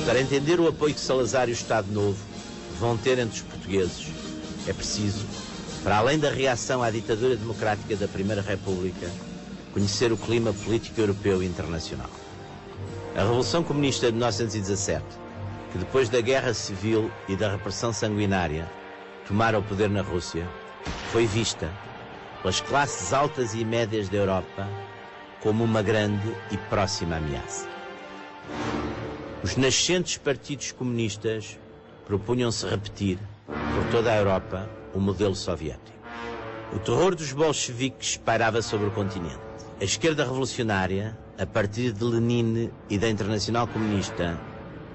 Para entender o apoio que Salazar e o Estado Novo vão ter entre os portugueses, é preciso, para além da reação à ditadura democrática da Primeira República, conhecer o clima político europeu e internacional. A Revolução Comunista de 1917, que depois da Guerra Civil e da repressão sanguinária tomara o poder na Rússia, foi vista pelas classes altas e médias da Europa como uma grande e próxima ameaça. Os nascentes partidos comunistas propunham-se repetir, por toda a Europa, o modelo soviético. O terror dos bolcheviques pairava sobre o continente. A esquerda revolucionária, a partir de Lenin e da Internacional Comunista,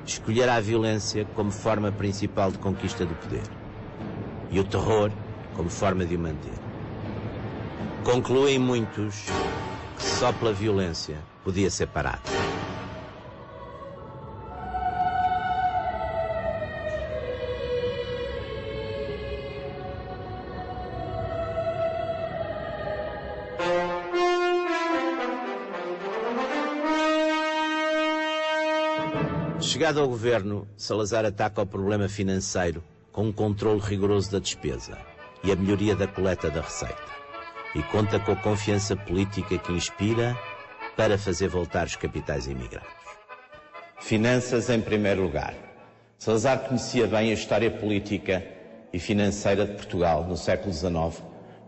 escolhera a violência como forma principal de conquista do poder e o terror como forma de o manter. Concluem muitos que só pela violência podia ser parado. Chegado ao governo, Salazar ataca o problema financeiro com um controle rigoroso da despesa e a melhoria da coleta da receita. E conta com a confiança política que inspira para fazer voltar os capitais imigrados. Finanças em primeiro lugar. Salazar conhecia bem a história política e financeira de Portugal no século XIX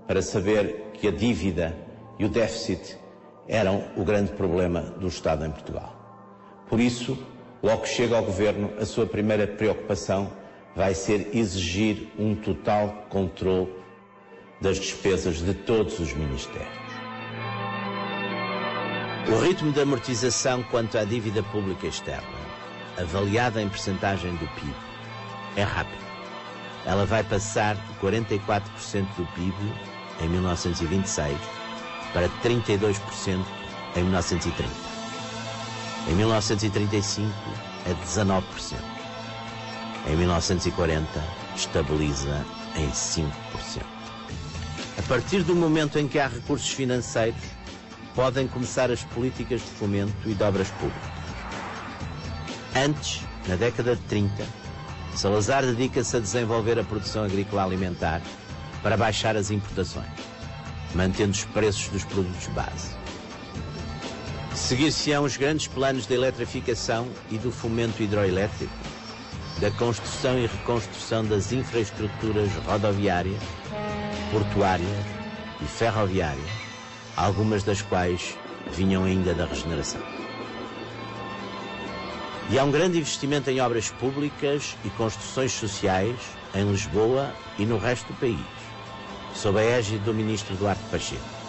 para saber que a dívida e o déficit eram o grande problema do Estado em Portugal. Por isso, logo que chega ao governo, a sua primeira preocupação vai ser exigir um total controle das despesas de todos os ministérios. O ritmo de amortização quanto à dívida pública externa, avaliada em percentagem do PIB, é rápido. Ela vai passar de 44% do PIB em 1926 para 32% em 1930. Em 1935, é 19%. Em 1940, estabiliza em 5%. A partir do momento em que há recursos financeiros, podem começar as políticas de fomento e de obras públicas. Antes, na década de 30, Salazar dedica-se a desenvolver a produção agrícola alimentar para baixar as importações, mantendo os preços dos produtos base. Seguir-se-ão os grandes planos de eletrificação e do fomento hidroelétrico, da construção e reconstrução das infraestruturas rodoviárias, portuárias e ferroviárias, algumas das quais vinham ainda da regeneração. E há um grande investimento em obras públicas e construções sociais em Lisboa e no resto do país, sob a égide do ministro Duarte Pacheco.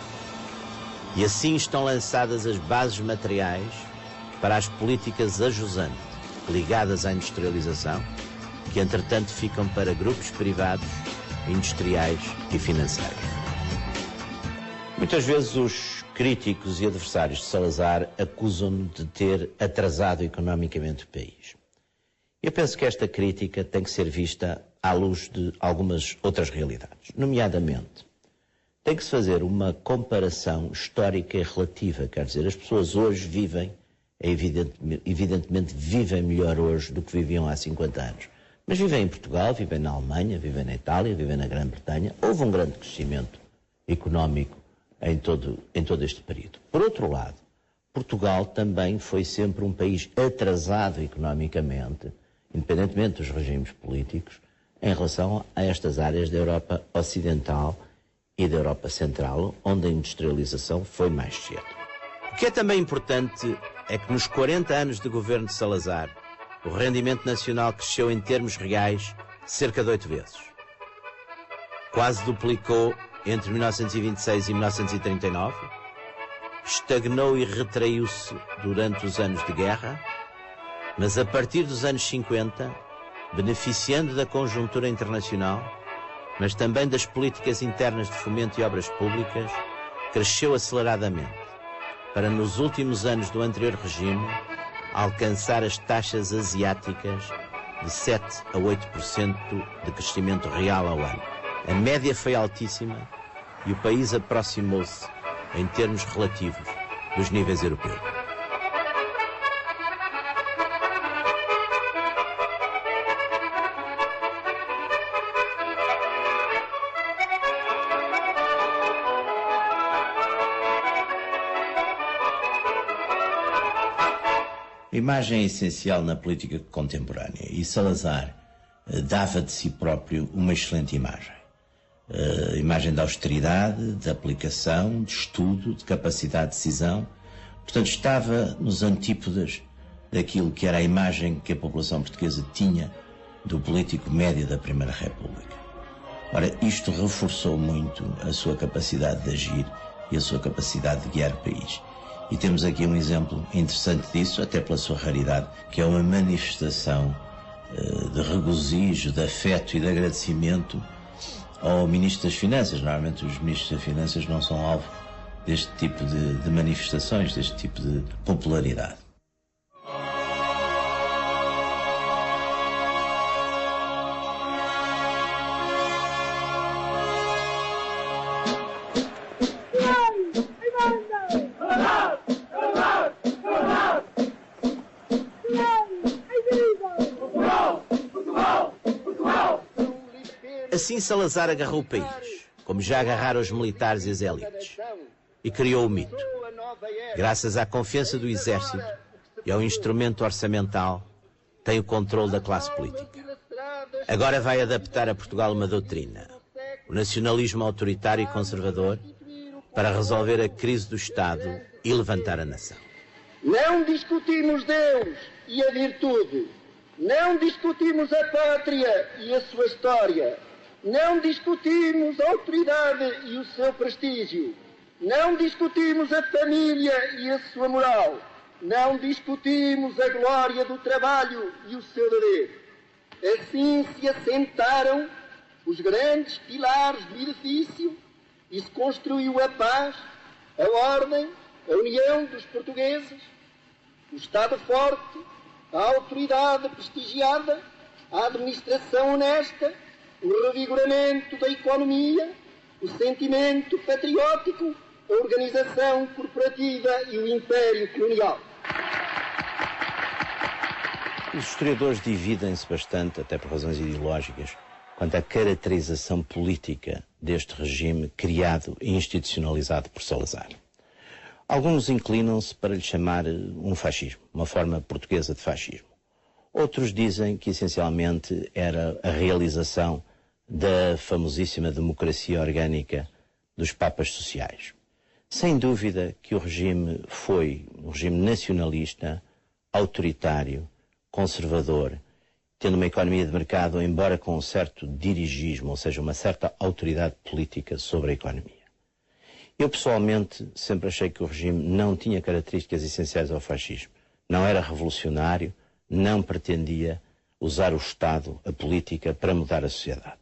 E assim estão lançadas as bases materiais para as políticas ajusantes ligadas à industrialização, que entretanto ficam para grupos privados, industriais e financeiros. Muitas vezes os críticos e adversários de Salazar acusam-no de ter atrasado economicamente o país. Eu penso que esta crítica tem que ser vista à luz de algumas outras realidades, nomeadamente tem que se fazer uma comparação histórica e relativa, quer dizer, as pessoas hoje vivem, evidentemente vivem melhor hoje do que viviam há 50 anos. Mas vivem em Portugal, vivem na Alemanha, vivem na Itália, vivem na Grã-Bretanha. Houve um grande crescimento económico em todo este período. Por outro lado, Portugal também foi sempre um país atrasado economicamente, independentemente dos regimes políticos, em relação a estas áreas da Europa Ocidental e da Europa Central, onde a industrialização foi mais cedo. O que é também importante é que nos 40 anos de governo de Salazar, o rendimento nacional cresceu em termos reais cerca de 8 vezes. Quase duplicou entre 1926 e 1939, estagnou e retraiu-se durante os anos de guerra, mas a partir dos anos 50, beneficiando da conjuntura internacional, mas também das políticas internas de fomento e obras públicas, cresceu aceleradamente, para nos últimos anos do anterior regime alcançar as taxas asiáticas de 7 a 8% de crescimento real ao ano. A média foi altíssima e o país aproximou-se, em termos relativos, dos níveis europeus. A imagem é essencial na política contemporânea e Salazar dava de si próprio uma excelente imagem. Imagem da austeridade, de aplicação, de estudo, de capacidade de decisão. Portanto, estava nos antípodas daquilo que era a imagem que a população portuguesa tinha do político médio da Primeira República. Ora, isto reforçou muito a sua capacidade de agir e a sua capacidade de guiar o país. E temos aqui um exemplo interessante disso, até pela sua raridade, que é uma manifestação de regozijo, de afeto e de agradecimento ao Ministro das Finanças. Normalmente os Ministros das Finanças não são alvo deste tipo de manifestações, deste tipo de popularidade. Assim Salazar agarrou o país, como já agarraram os militares e as élites, e criou o mito. Graças à confiança do exército e ao instrumento orçamental, tem o controle da classe política. Agora vai adaptar a Portugal uma doutrina, o nacionalismo autoritário e conservador, para resolver a crise do Estado e levantar a nação. Não discutimos Deus e a virtude, não discutimos a pátria e a sua história, não discutimos a autoridade e o seu prestígio, não discutimos a família e a sua moral, não discutimos a glória do trabalho e o seu dever. Assim se assentaram os grandes pilares do edifício e se construiu a paz, a ordem, a união dos portugueses, o Estado forte, a autoridade prestigiada, a administração honesta, o revigoramento da economia, o sentimento patriótico, a organização corporativa e o império colonial. Os historiadores dividem-se bastante, até por razões ideológicas, quanto à caracterização política deste regime criado e institucionalizado por Salazar. Alguns inclinam-se para lhe chamar um fascismo, uma forma portuguesa de fascismo. Outros dizem que essencialmente era a realização da famosíssima democracia orgânica dos papas sociais. Sem dúvida que o regime foi um regime nacionalista, autoritário, conservador, tendo uma economia de mercado, embora com um certo dirigismo, ou seja, uma certa autoridade política sobre a economia. Eu, pessoalmente, sempre achei que o regime não tinha características essenciais ao fascismo. Não era revolucionário, não pretendia usar o Estado, a política, para mudar a sociedade.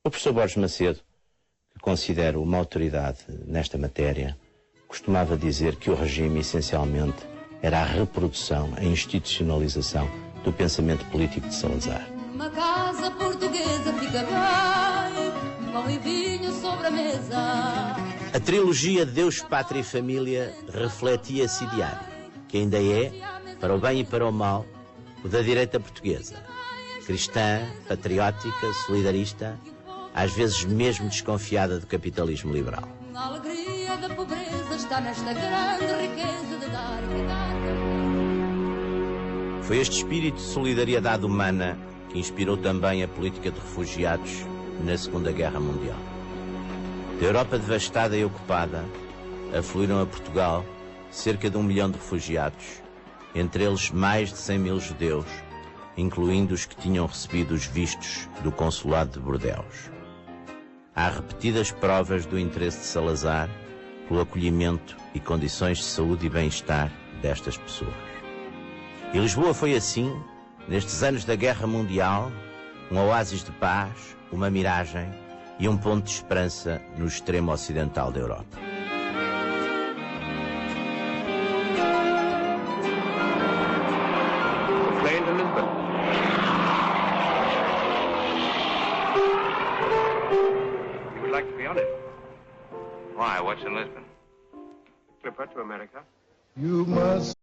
O professor Borges Macedo, que considero uma autoridade nesta matéria, costumava dizer que o regime, essencialmente, era a reprodução, a institucionalização do pensamento político de Salazar. Uma casa portuguesa fica bem, pão e vinho sobre a mesa. A trilogia Deus, Pátria e Família refletia esse ideário, que ainda é, para o bem e para o mal, o da direita portuguesa. Cristã, patriótica, solidarista, às vezes mesmo desconfiada do capitalismo liberal. A alegria da pobreza está nesta grande riqueza de dar e dar. Foi este espírito de solidariedade humana que inspirou também a política de refugiados na Segunda Guerra Mundial. Da Europa devastada e ocupada, afluíram a Portugal cerca de 1 milhão de refugiados, entre eles mais de 100 mil judeus, incluindo os que tinham recebido os vistos do consulado de Bordeaux. Há repetidas provas do interesse de Salazar pelo acolhimento e condições de saúde e bem-estar destas pessoas. E Lisboa foi assim, nestes anos da Guerra Mundial, um oásis de paz, uma miragem e um ponto de esperança no extremo ocidental da Europa. Plane to Lisbon. You would like to be on it? Why? What's in Lisbon? Clipper to America. You must